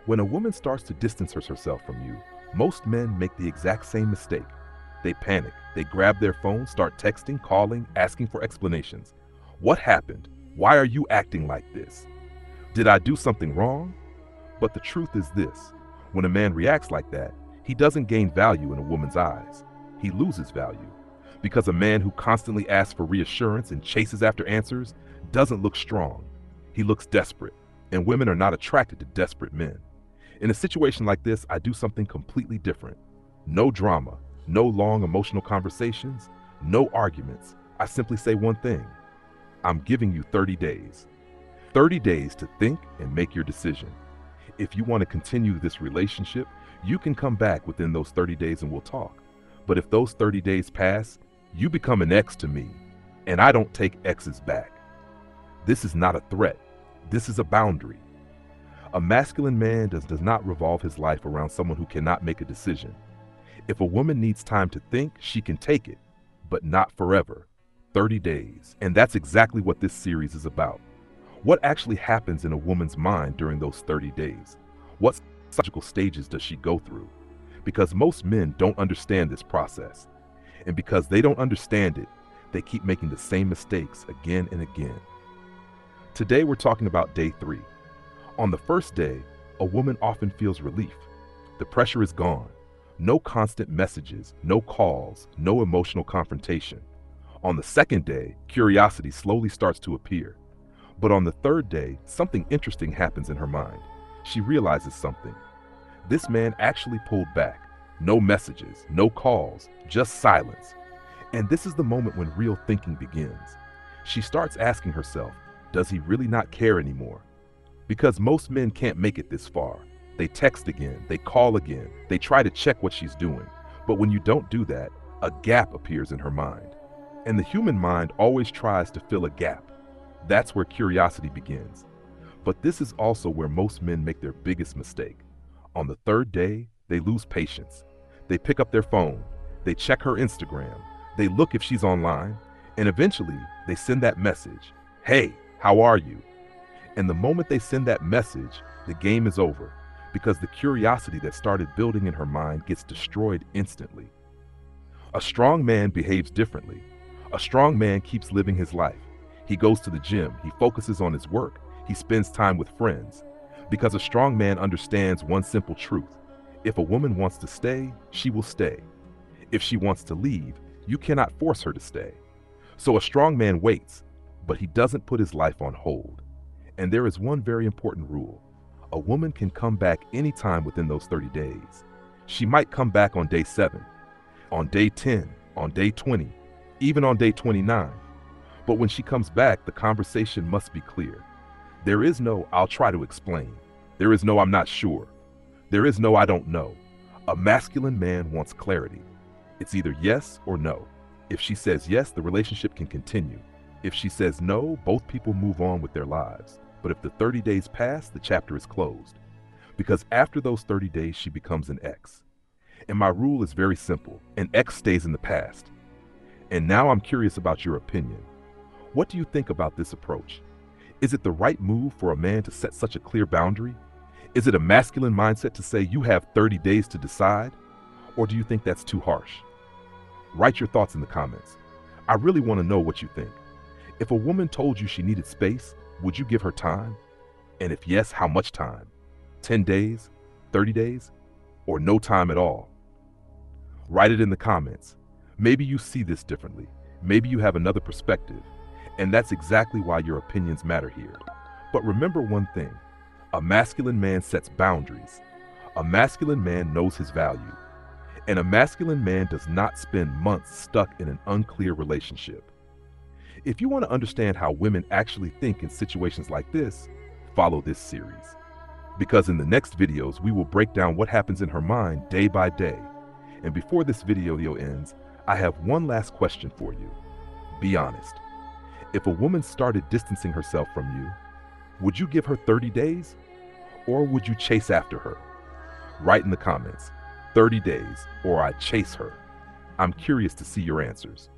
When a woman starts to distance herself from you, most men make the exact same mistake. They panic, they grab their phone, start texting, calling, asking for explanations. What happened? Why are you acting like this? Did I do something wrong? But the truth is this: when a man reacts like that, he doesn't gain value in a woman's eyes. He loses value. Because a man who constantly asks for reassurance and chases after answers doesn't look strong. He looks desperate, and women are not attracted to desperate men. In a situation like this, I do something completely different. No drama, no long emotional conversations, no arguments. I simply say one thing: I'm giving you 30 days. 30 days to think and make your decision. If you want to continue this relationship, you can come back within those 30 days and we'll talk. But if those 30 days pass, you become an ex to me, and I don't take exes back. This is not a threat. This is a boundary. A masculine man does not revolve his life around someone who cannot make a decision. If a woman needs time to think, she can take it, but not forever. 30 days. And that's exactly what this series is about. What actually happens in a woman's mind during those 30 days? What psychological stages does she go through? Because most men don't understand this process. And because they don't understand it, they keep making the same mistakes again and again. Today we're talking about day 3. On the first day, a woman often feels relief. The pressure is gone. No constant messages, no calls, no emotional confrontation. On the second day, curiosity slowly starts to appear. But on the third day, something interesting happens in her mind. She realizes something. This man actually pulled back. No messages, no calls, just silence. And this is the moment when real thinking begins. She starts asking herself, does he really not care anymore? Because most men can't make it this far. They text again, they call again, they try to check what she's doing. But when you don't do that, a gap appears in her mind. And the human mind always tries to fill a gap. That's where curiosity begins. But this is also where most men make their biggest mistake. On the third day, they lose patience. They pick up their phone, they check her Instagram, they look if she's online, and eventually they send that message, "Hey, how are you?" And the moment they send that message, the game is over, because the curiosity that started building in her mind gets destroyed instantly. A strong man behaves differently. A strong man keeps living his life. He goes to the gym, he focuses on his work, he spends time with friends. Because a strong man understands one simple truth: if a woman wants to stay, she will stay. If she wants to leave, you cannot force her to stay. So a strong man waits, but he doesn't put his life on hold. And there is one very important rule. A woman can come back anytime within those 30 days. She might come back on day 7, on day 10, on day 20, even on day 29. But when she comes back, the conversation must be clear. There is no "I'll try to explain." There is no "I'm not sure." There is no "I don't know." A masculine man wants clarity. It's either yes or no. If she says yes, the relationship can continue. If she says no, both people move on with their lives. But if the 30 days pass, the chapter is closed. Because after those 30 days, she becomes an ex. And my rule is very simple: an ex stays in the past. And now I'm curious about your opinion. What do you think about this approach? Is it the right move for a man to set such a clear boundary? Is it a masculine mindset to say you have 30 days to decide? Or do you think that's too harsh? Write your thoughts in the comments. I really want to know what you think. If a woman told you she needed space, would you give her time? And if yes, how much time? 10 days? 30 days? Or no time at all? Write it in the comments. Maybe you see this differently. Maybe you have another perspective. And that's exactly why your opinions matter here. But remember one thing: a masculine man sets boundaries. A masculine man knows his value. And a masculine man does not spend months stuck in an unclear relationship. If you want to understand how women actually think in situations like this, follow this series. Because in the next videos, we will break down what happens in her mind day by day. And before this video ends, I have one last question for you. Be honest. If a woman started distancing herself from you, would you give her 30 days? Or would you chase after her? Write in the comments, 30 days, or I chase her. I'm curious to see your answers.